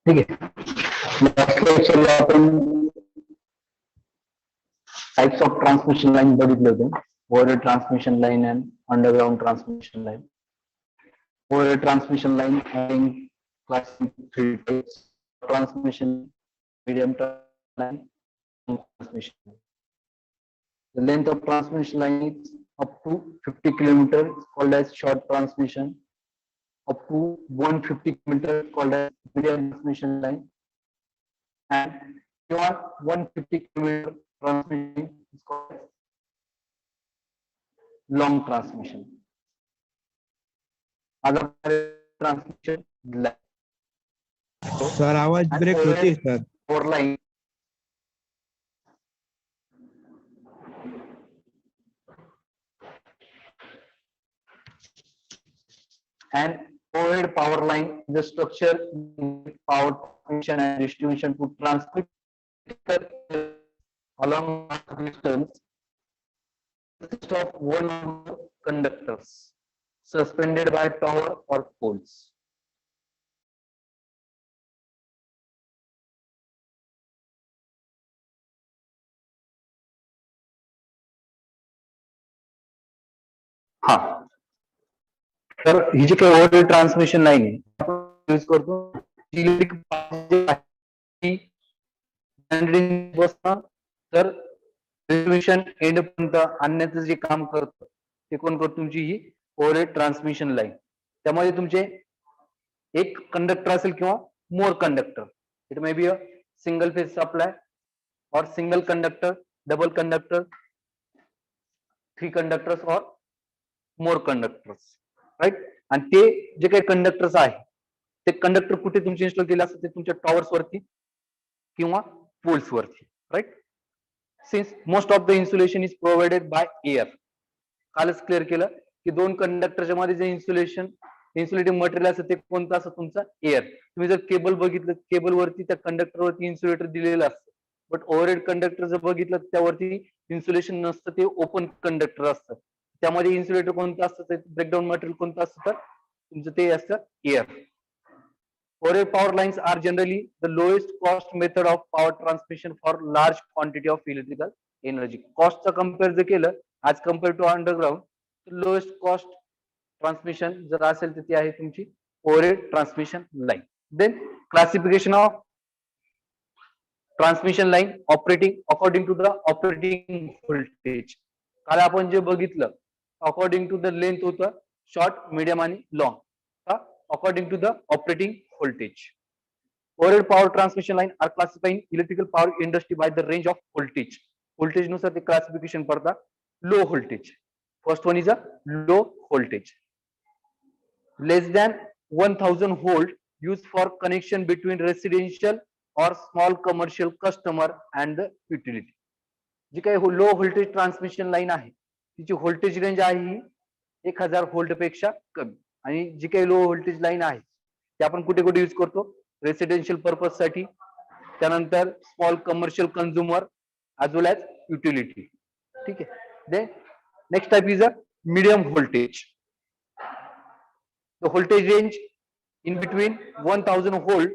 ठीक आहे. लास्ट लेक्चरला आपण टाइप्स ऑफ ट्रान्समिशन लाईन बघितले होते. Overhead transmission line and underground transmission line. Overhead transmission line having classic three types: transmission, medium line, transmission. The length of transmission line is up to 50 km called as short transmission. Up to 150 km called as medium transmission line, and beyond 150 km transmission is called as long transmission. Other transmission line. Sir आवाज break होते sir. Four line. And overhead power line, the structure power transmission and distribution to transmit along distance consist of one or more conductors suspended by tower or poles. हा, तर ही जी काही overhead transmission line आहे आपण use करतो तर distribution end पर्यंत आणण्याचं जे काम करतं ते कोण करतो? तुमची ही ओव्हरहेड ट्रान्समिशन लाईन. त्यामध्ये तुमचे एक कंडक्टर असेल किंवा more conductor. It may be a single phase supply और single conductor, double conductor, 3 conductors और मोर कंडक्टर्स, राईट. आणि ते जे काही कंडक्टर्स आहे ते कंडक्टर कुठे तुमचे इन्स्टॉल केले असतात? ते तुमच्या टॉवर्स वरती किंवा पोल्स वरती, right. Since most of the insulation is provided by air. कालच क्लिअर केलं की दोन कंडक्टरच्या मध्ये जे इन्सुलेटिंग मटेरियल असतं ते कोणतं असतं? तुमचं एअर. तुम्ही जर केबल बघितलं, केबल वरती त्या कंडक्टर वरती इन्सुलेटर दिलेलं असतं. बट ओव्हरहेड कंडक्टर जर बघितलं त्यावरती इन्सुलेशन नसतं, ते ओपन कंडक्टर असतं. त्यामध्ये इन्सुलेटर कोणतं असतं? ते ब्रेकडाऊन मटेरियल कोणतं असतं? तर तुमचं ते असतं air. Overhead power lines are generally the lowest cost method of power transmission for large quantity of electrical energy. Cost चा कंपेअर जर केलं as compared to underground, lowest cost transmission जर असेल तर ती आहे तुमची overhead transmission line. Then classification of transmission line operating according to the operating voltage. काल आपण जे बघितलं अकॉर्डिंग टू द लेंथ होतं शॉर्ट, मीडियम आणि long. According to the operating voltage. Overhead power transmission line are classified in electrical power industry by the range of voltage. Voltage नुसार ते classification पडतात. Low voltage. First one is a low voltage. Less than 1000 volt used for connection between residential or small commercial customer and the utility. जी काही low voltage transmission line आहे तिची voltage range आहे ही 1000 volt पेक्षा कमी. आणि जी काही low voltage line आहे ते आपण कुठे कुठे यूज करतो? रेसिडेन्शियल पर्पज साठी, त्यानंतर small commercial consumer as well as utility. ठीक आहे. Then next type is a medium voltage. The voltage range in between 1000 volt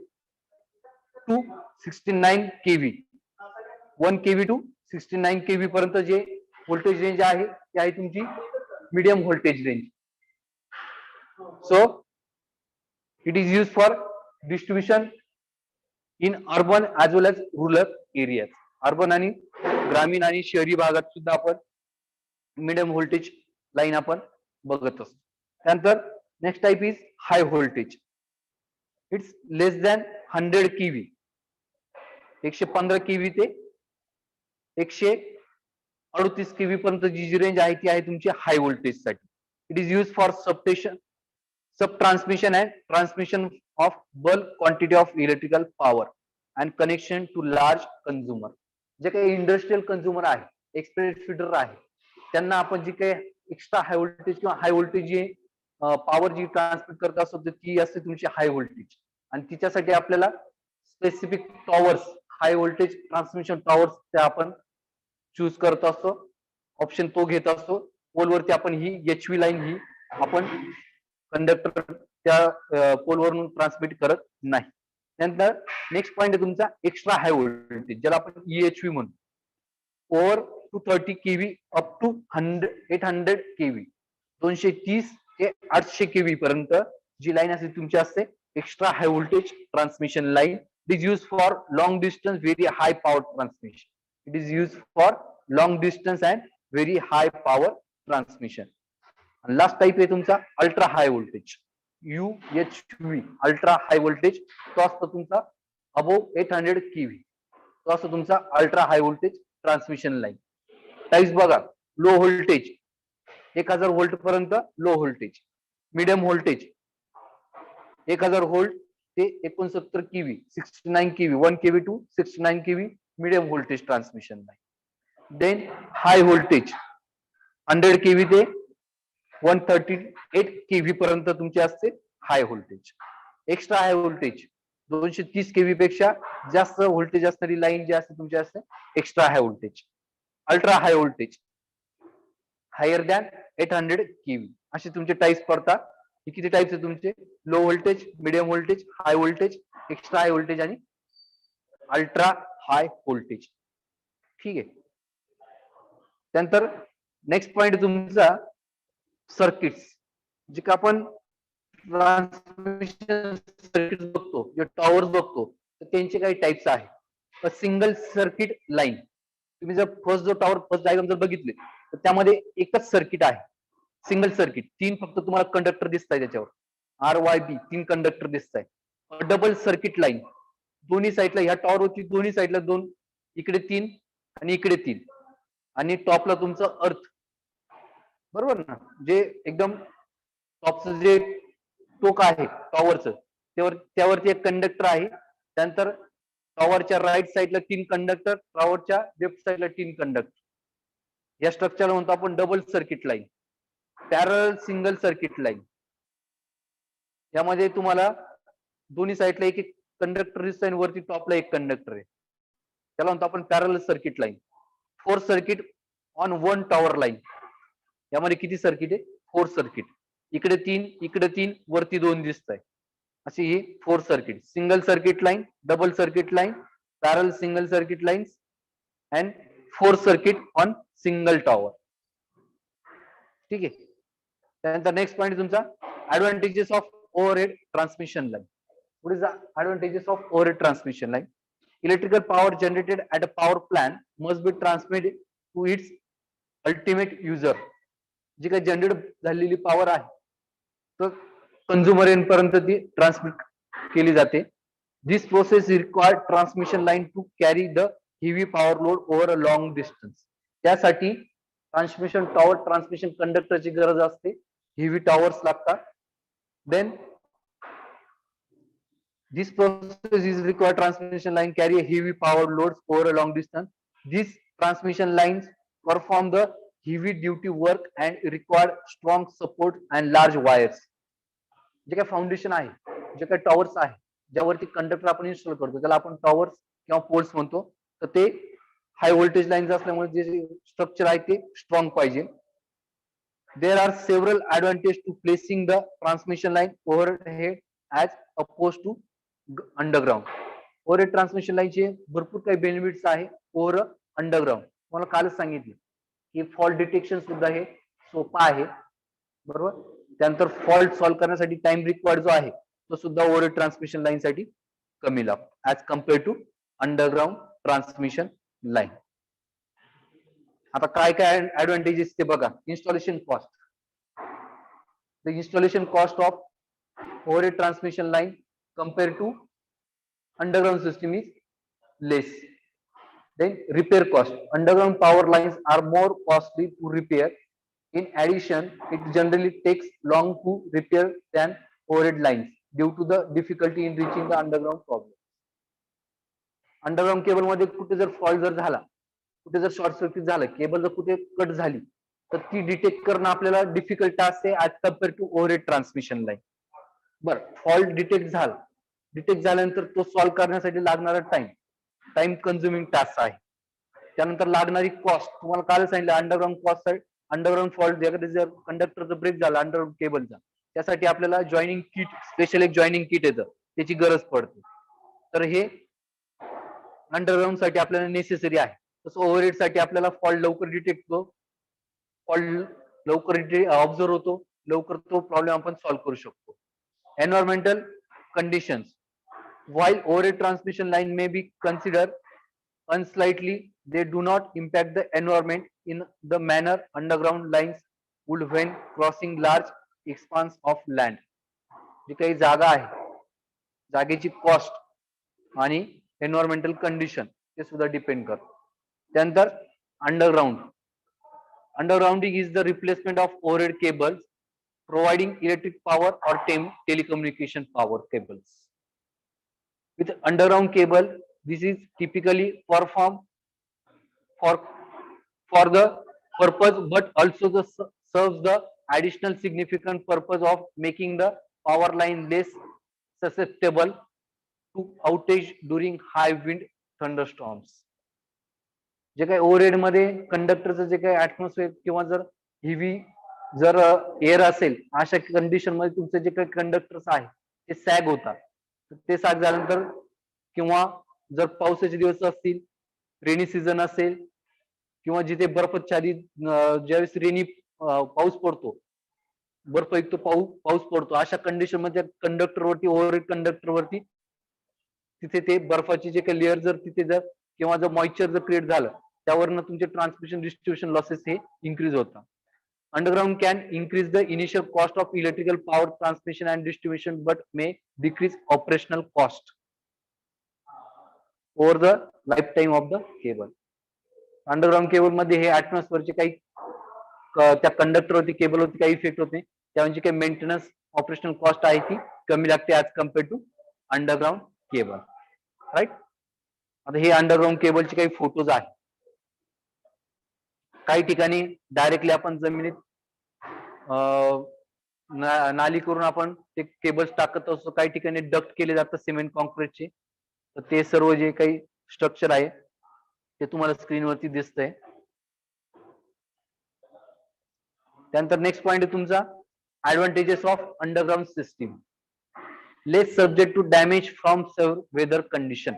to 69 kV. 1 kV to 69 kV पर्यंत जे व्होल्टेज रेंज आहे ती आहे तुमची medium voltage range. So it is used for distribution in urban as well as rural areas. Urban आणि ग्रामीण आणि शहरी भागात सुद्धा आपण मीडियम व्होल्टेज लाईन आपण बघत असतो. त्यानंतर next type is high voltage. It's less than 100 kV. 115 kV ते 138 kV पर्यंत जी रेंज आहे ती आहे तुमची हाय व्होल्टेज साठी. It is use for substation, sub transmission and transmission of bulk quantity of electrical power and connection to large consumer. जे काही industrial consumer आहे, एक्सप्रेस फीडर आहे, त्यांना आपण जी काही एक्स्ट्रा हाय व्होल्टेज किंवा हाय व्होल्टेज जी power जी transmit करत असतो ती असते तुमची हाय व्होल्टेज. आणि तिच्यासाठी आपल्याला specific towers, high voltage transmission towers ते आपण चूज करत असतो. ऑप्शन तो घेत असतो. पोलवरती आपण ही HV लाईन ही आपण कंडक्टर त्या पोलवरून ट्रान्समिट करत नाही. त्यानंतर नेक्स्ट पॉईंट आहे तुमचा एक्स्ट्रा हाय व्होल्टेज, ज्याला आपण EHV म्हणतो. Over 230 kV up to 800 kV, 230 ते 800 kV पर्यंत जी लाईन असते तुमची असते extra high voltage transmission line. It is use for long distance very high power transmission. It is use for long distance and very high power transmission. Last type आहे तुमचा ultra high voltage, UHV, ultra high voltage. तो असतो तुमचा above 800 kV. तो असतो तुमचा ultra high voltage transmission line. Types बघा, low voltage 1000 volt पर्यंत low voltage, medium voltage 1000 volt ते 69 kV, 69 kV, 1 kV to 69 kV medium voltage transmission line. Then high voltage 100 kV ते 138 kV पर्यंत तुमचे असते high voltage. Extra high voltage 230 kV पेक्षा जास्त voltage असणारी लाईन जी असते तुमची असते extra high voltage. Ultra high voltage higher than 800 kV. असे तुमचे टाइप्स पडतात. हे किती टाइप्स आहे तुमचे? लो व्होल्टेज, मीडियम व्होल्टेज, हाय व्होल्टेज, एक्स्ट्रा हाय व्होल्टेज आणि अल्ट्रा हाय व्होल्टेज. ठीक आहे. त्यानंतर नेक्स्ट पॉइंट तुमचा सर्किट्स, जे का आपण ट्रान्समिशन सर्किट बघतो, जे टॉवर्स बघतो, तर त्यांचे काही टाइप्स आहेत. Single circuit line. तुम्ही जर फर्स्ट जो टॉवर फर्स्ट डायग्राम जर बघितले तर त्यामध्ये एकच सर्किट आहे, सिंगल सर्किट. 3 फक्त तुम्हाला कंडक्टर दिसत आहे त्याच्यावर, RYB 3 कंडक्टर दिसत आहे. डबल सर्किट लाईन, दोन्ही साईडला ह्या टॉवरवरची दोन्ही साईडला 2, इकडे 3 आणि इकडे 3, आणि टॉपला तुमचं अर्थ, बरोबर ना, जे एकदम टॉपचं जे टोक आहे टॉवरचं, त्यावरती एक कंडक्टर आहे. त्यानंतर टॉवरच्या राईट साईडला 3 कंडक्टर, टॉवरच्या लेफ्ट साईडला 3 कंडक्टर. या स्ट्रक्चरला म्हणतो आपण double circuit line, parallel single circuit line. यामध्ये तुम्हाला दोन्ही साईडला एक एक कंडक्टर दिसतोय आणि वरती टॉपला एक कंडक्टर आहे. त्याला म्हणतो आपण पॅरल circuit line. 4 circuit on 1 tower line. यामध्ये किती सर्किट आहे? 4 सर्किट. इकडे 3, इकडे 3, वरती 2 दिसत आहे. अशी ही 4 circuit. Single circuit line, double circuit line, parallel single circuit lines and 4 circuit on single tower. ठीक आहे. त्यानंतर नेक्स्ट पॉईंट तुमचा advantages of overhead transmission line. What is the advantages of overhead transmission line? Electrical power generated at a power plant must be transmitted to its ultimate user. जी काही generate झालेली power आहे तर consumer पर्यंत ती transmit केली जाते. This process required transmission line to carry the heavy power load over a long distance. त्यासाठी ट्रान्समिशन टॉवर, ट्रान्समिशन कंडक्टरची गरज असते, हेवी टॉवर्स लागतात. Then this process is required transmission line carry a heavy power loads over a long distance. These transmission lines perform the heavy duty work and require strong support and large wires. जे काही foundation आहे, जे काही towers आहे, ज्यावरती conductor आपण install करतो त्याला आपण टॉवर्स किंवा पोल्स म्हणतो. तर ते हाय व्होल्टेज लाईन्स असल्यामुळे जे स्ट्रक्चर आहे ते स्ट्रॉंग पाहिजे. There are several advantages to placing the transmission line overhead as opposed to underground. Overhead transmission लाईनचे भरपूर काही बेनिफिट्स आहे ओव्हर अंडरग्राउंड. मला कालच सांगितले की फॉल्ट डिटेक्शन सुद्धा हे सोपा आहे, बरोबर. त्यानंतर फॉल्ट सॉल्व्ह करण्यासाठी टाइम रिक्वायर्ड जो आहे तो सुद्धा ओव्हरहेड ट्रान्समिशन लाईन साठी कमी लागतो as compare to underground transmission line. आता काय काय ऍडव्हान्टेजेस ते बघा. Installation cost. The installation cost of overhead transmission line compared to underground system is less. Then repair cost. Underground power lines are more costly to repair. In addition, it generally takes long to repair than overhead lines due to the difficulty in reaching the underground problem. Underground cable मध्ये कुठे जर fault जर झाला, कुठे जर short circuit झालं, cable जर कुठे कट झाली तर ती डिटेक्ट करणं आपल्याला डिफिकल्ट टास्क आहे as compare to overhead transmission line. बर, फॉल्ट डिटेक्ट झाल्यानंतर तो सॉल्व्ह करण्यासाठी लागणारा टाइम कन्झ्युमिंग टास्क आहे. त्यानंतर लागणारी कॉस्ट तुम्हाला काल सांगितलं. अंडरग्राउंड कॉस्ट, अंडरग्राउंड फॉल्ट जर कंडक्टरचा ब्रेक झाला अंडरग्राउंड केबलचा, त्यासाठी आपल्याला जॉईनिंग किट, स्पेशल एक जॉईनिंग किट येतं, त्याची गरज पडते. तर हे अंडरग्राऊंड साठी आपल्याला नेसेसरी आहे. तसं ओव्हरहेड साठी आपल्याला फॉल्ट लवकर डिटेक्ट होतो, फॉल्ट लवकर ऑब्झर्व होतो, लवकर तो प्रॉब्लेम आपण सॉल्व्ह करू शकतो. Environmental conditions, while overhead transmission line may be considered unslightly, they do not impact the environment in the manner underground lines would when crossing large expanse of land. जी काही जागा आहे, जागेची कॉस्ट आणि environmental condition ते सुद्धा depend करतं. त्यानंतर underground, undergrounding is the replacement of overhead cables providing electric power or telecommunication power cables. With underground cable, this is typically performed for the purpose, but also serves the additional significant purpose of making the power line less susceptible to outage during high wind thunderstorms. जे काही overhead मध्ये कंडक्टरचं जे काही atmosphere किंवा जर heavy जर air असेल, अशा कंडिशन मध्ये तुमचे जे काही कंडक्टर्स आहे ते सॅग होतात. ते सॅग झाल्यानंतर किंवा जर पावसाचे दिवस असतील, रेनी सीझन असेल किंवा जिथे बर्फाच्छादित ज्यावेळेस रेनी पाऊस पडतो, बर्फयुक्त पाऊस पडतो, अशा कंडिशन मध्ये कंडक्टरवरती, ओव्हरहेड कंडक्टरवरती तिथे ते बर्फाची जे काही लेअर जर तिथे जर किंवा जर मॉइश्चर जर क्रिएट झालं, त्यावरनं तुमचे ट्रान्समिशन डिस्ट्रीब्युशन लॉसेस हे इन्क्रीज होतात. Underground can increase the initial cost of electrical power transmission and distribution, but may decrease operational cost over the lifetime of the cable. Underground cable मध्ये हे ऍटमॉस्फिअरचे काही त्या कंडक्टरवरती, केबलवरती काही इफेक्ट होत नाही. त्यामुळे काही मेंटेनन्स ऑपरेशनल कॉस्ट आहे ती कमी लागते as compare to underground cable. Right. आता हे अंडरग्राउंड केबलचे काही फोटोज आहेत. काही ठिकाणी डायरेक्टली आपण जमिनीत नाली करून आपण ते केबल्स टाकत असतो, काही ठिकाणी डक्ट केले जातात सिमेंट कॉन्क्रीटचे. तर ते सर्व जे काही स्ट्रक्चर आहे ते तुम्हाला स्क्रीनवरती दिसतंय. त्यानंतर नेक्स्ट पॉइंट आहे तुमचा advantages of underground system. Less subject to damage from weather condition.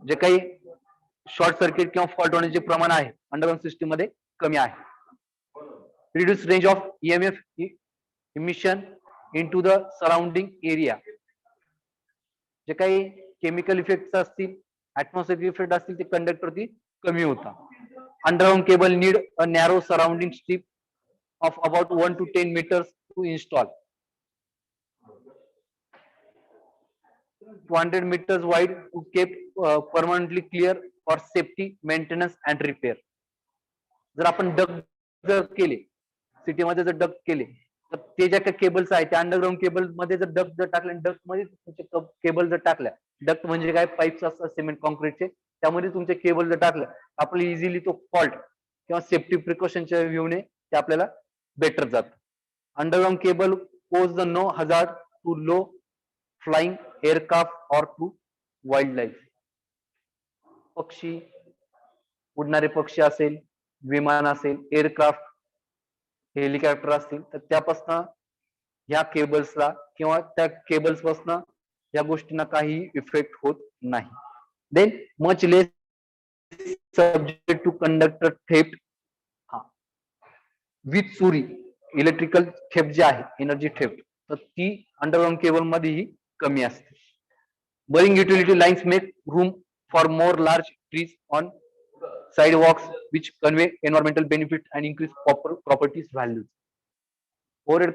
जे काही शॉर्ट सर्किट किंवा फॉल्ट होण्याचे प्रमाण आहे अंडरग्राउंड सिस्टीम मध्ये कमी आहे. Reduce range of EMF emission into the surrounding area. जे काही केमिकल इफेक्ट असतील, ऍटमॉस्फिअरिक इफेक्ट असतील, ते कंडक्टरवरती कमी होतात. Underground cable need a narrow surrounding strip of about 1 to 10 meters to install. 200 meters wide to keep permanently clear for safety, maintenance and repair. जर आपण डक्ट जर केले, सिटीमध्ये जर डक्ट केले, तर ते ज्या काही केबल्स आहेत त्या अंडरग्राउंड केबल मध्ये जर डक्ट जर टाकले, डक्ट मध्ये तुमचे केबल जर टाकल्या, डक्ट म्हणजे काय, पाईप्स असतात सिमेंट कॉन्क्रीटचे, त्यामध्ये तुमचे केबल जर टाकले, आपल्याला इझिली तो फॉल्ट किंवा सेफ्टी प्रिकॉशनच्या व्ह्यूने ते आपल्याला बेटर जातं. Underground cable pose the no hazard to low flying aircraft और टू वाईल्ड लाईफ. पक्षी, उडणारे पक्षी असेल, विमान असेल, एअरक्राफ्ट, हेलिकॉप्टर असतील, तर त्यापासून ह्या केबल्सला किंवा त्या केबल्स पासून या गोष्टींना काही इफेक्ट होत नाही. Then much less subject to conductor theft. With चोरी, इलेक्ट्रिकल थेफ्ट जे आहे, एनर्जी थेफ्ट, तर ती अंडरग्राउंड केबल मध्येही कमी असते. Burying utility lines make room for more large trees on sidewalks, which convey environmental benefit and increase properties values. Overhead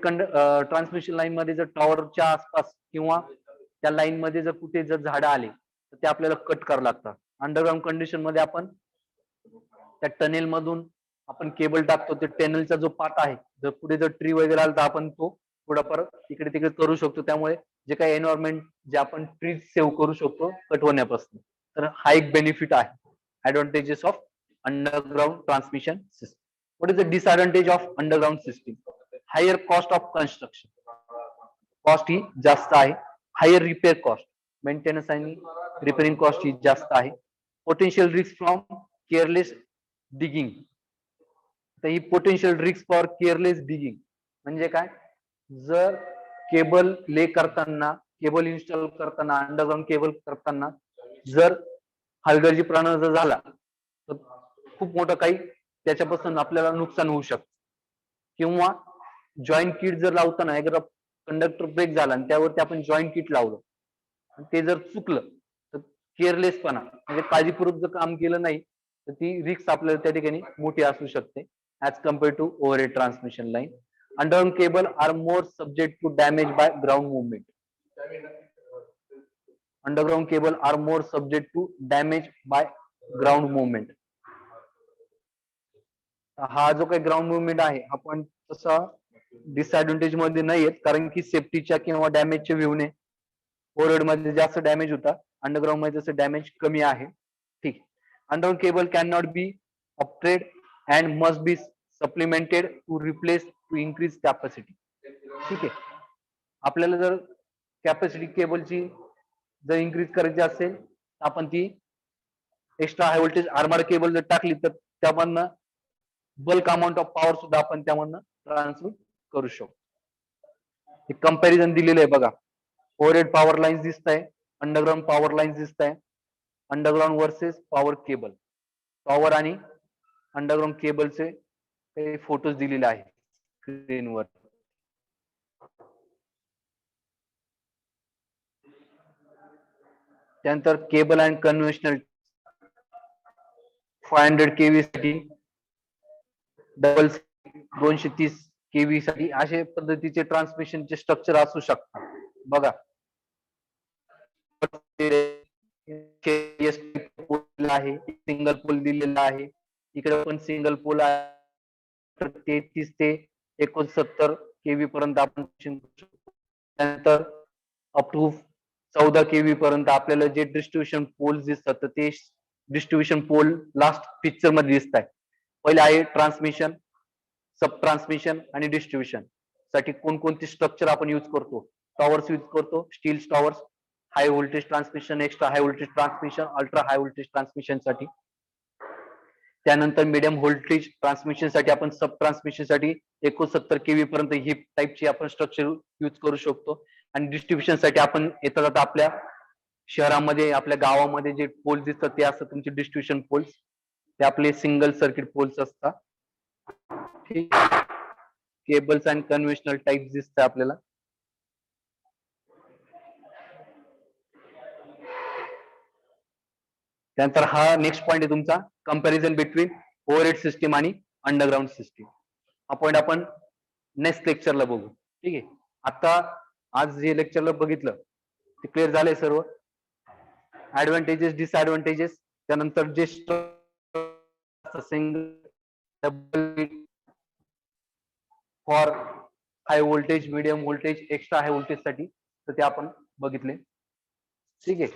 transmission line मध्ये जर टॉवरच्या आसपास किंवा त्या लाईन मध्ये जर कुठे जर झाडं आले, तर ते आपल्याला कट करावं लागतात. अंडरग्राउंड कंडिशन मध्ये आपण त्या टनेल मधून आपण केबल टाकतो, ते टनेलचा जो पाथ आहे, जर कुठे जर ट्री वगैरे आला तर आपण तो थोडाफार इकडे तिकडे करू शकतो. त्यामुळे जे काही एन्व्हायरमेंट जे आपण ट्रीज सेव्ह करू शकतो कट होण्यापासून, तर हा एक बेनिफिट आहे. Advantages of underground transmission system. What is the disadvantage of underground system? Higher cost of construction. Cost ही जास्त आहे. हायर रिपेअर कॉस्ट, मेंटेनन्स आणि रिपेअरिंग कॉस्ट ही जास्त आहे. Potential risk from careless digging. तर ही potential risk for careless digging म्हणजे काय? जर केबल ले करताना, केबल इन्स्टॉल करताना, अंडरग्राऊंड केबल करताना जर हलगर्जीपणा जर झाला तर खूप मोठं काही त्याच्यापासून आपल्याला नुकसान होऊ शकतं. किंवा जॉईंट किट जर लावताना एकदा कंडक्टर ब्रेक झाला आणि त्यावरती आपण जॉईंट किट लावलं ते जर चुकलं तर केअरलेसपणा म्हणजे काळजीपूर्वक जर काम केलं नाही तर ती रिस्क आपल्याला त्या ठिकाणी मोठी असू शकते as compare to overhead transmission line. Underground cable are more subject to damage by ground movement. Underground cable are more subject to damage by ground movement. हा जो काही ग्राउंड मुवमेंट आहे आपण तसा डिसएडव्हान्टेज मध्ये नाही येत कारण की सेफ्टीच्या किंवा डॅमेजच्या व्ह्यूने ओव्हरहेड मध्ये जास्त डॅमेज होता, अंडरग्राउंड मध्ये तसं डॅमेज कमी आहे. ठीक. Underground cable can not be upgrade and must be supplemented to replace to increase capacity. ठीक आहे. आपल्याला जर कॅपॅसिटी केबलची जर इन्क्रीज करायची असेल तर आपण ती extra high voltage armour cable जर टाकली तर त्यामधनं बल्क अमाऊंट ऑफ पॉवर सुद्धा आपण त्यामधनं ट्रान्सफर करू शकतो. कंपॅरिझन दिलेलं आहे बघा. ओव्हरहेड पॉवर लाईन्स दिसत आहे, अंडरग्राउंड पॉवर लाईन्स दिसत आहे, underground versus power cable. Power आणि अंडरग्राउंड केबलचे काही फोटोज दिलेले आहे स्क्रीनवर. त्यानंतर केबल अँड कन्व्हेन्शनल 500 केव्ही साठी, डबल 230 केव्ही साठी अशा पद्धतीचे ट्रान्समिशनचे स्ट्रक्चर असू शकतात. बघा आहे, सिंगल पोल दिलेला आहे, इकडे पण सिंगल पोल आहे. 33 ते 69 केव्ही पर्यंत आपण त्यानंतर अप टू 14 केव्ही पर्यंत आपल्याला जे डिस्ट्रीब्युशन पोल दिसतात ते डिस्ट्रीब्युशन पोल लास्ट पिक्चर मध्ये दिसत आहे. पहिले आहे ट्रान्समिशन, सब ट्रान्समिशन आणि डिस्ट्रीब्युशन साठी कोणकोणते स्ट्रक्चर आपण यूज करतो. टॉवर्स यूज करतो, steel towers, high voltage transmission, extra high voltage transmission, ultra high voltage transmission साठी. त्यानंतर मीडियम व्होल्टेज ट्रान्समिशन साठी आपण सब ट्रान्समिशन साठी 69 केव्ही पर्यंत ही टाइपची आपण स्ट्रक्चर यूज करू शकतो. आणि डिस्ट्रीब्युशन साठी आपण येता जाता आपल्या शहरामध्ये आपल्या गावामध्ये जे पोल्स दिसतात ते असतात तुमचे डिस्ट्रीब्युशन पोल्स, ते आपले सिंगल सर्किट पोल्स असतात. ठीक. केबल्स अँड कन्व्हेन्शनल टाइप दिसतं आपल्याला. त्यानंतर हा नेक्स्ट पॉईंट आहे तुमचा कंपॅरिझन बिटवीन ओव्हरहेड सिस्टीम आणि अंडरग्राउंड सिस्टीम. हा पॉईंट आपण नेक्स्ट लेक्चरला बघू. ठीक आहे. आता आज जे लेक्चरला बघितलं ते क्लिअर झालंय सर्व. ऍडव्हान्टेजेस, डिसएडव्हान्टेजेस, त्यानंतर जे single double for high voltage, medium voltage, extra high voltage साठी तर ते आपण बघितले. ठीक आहे.